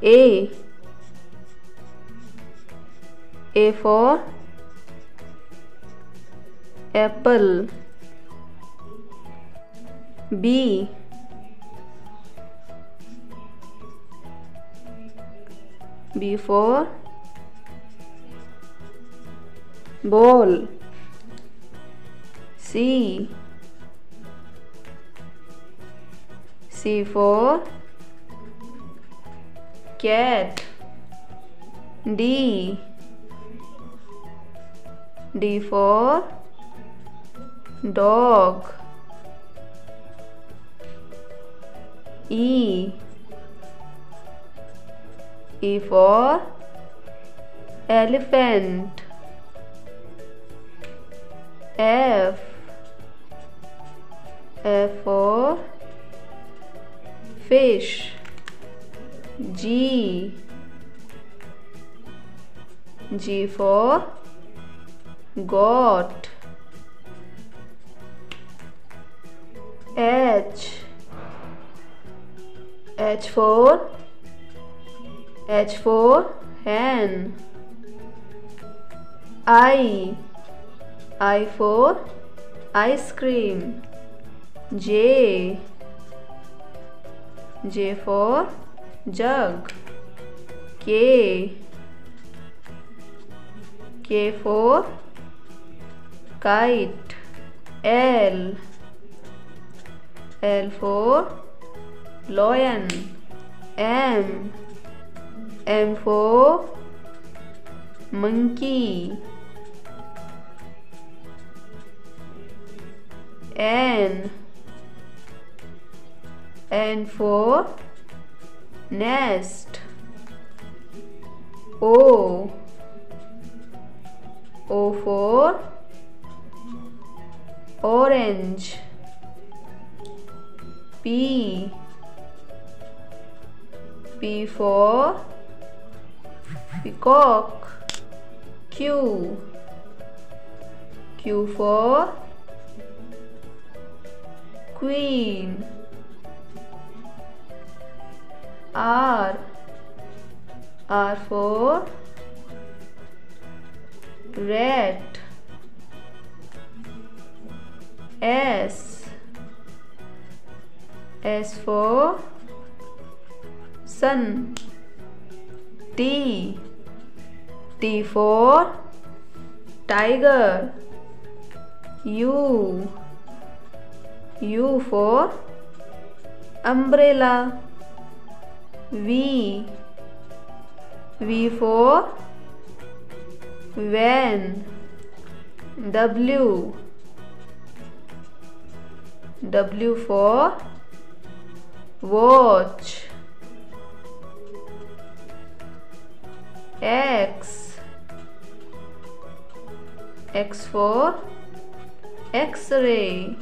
A. A for apple. B. B for ball. C. C for cat. D. D for dog. E. E for elephant. F. F for fish. G. G for goat. H. H for hen. I. I for ice cream. J. J for jug. K. K for kite. L. L for lion. M. M for monkey. N. N for nest. O. O for orange. P. P for peacock. Q. Q for queen. R. R for rat. S. S for sun. T. T for tiger. U. U for umbrella. V. V for van. W. W for watch. X. X for X-ray.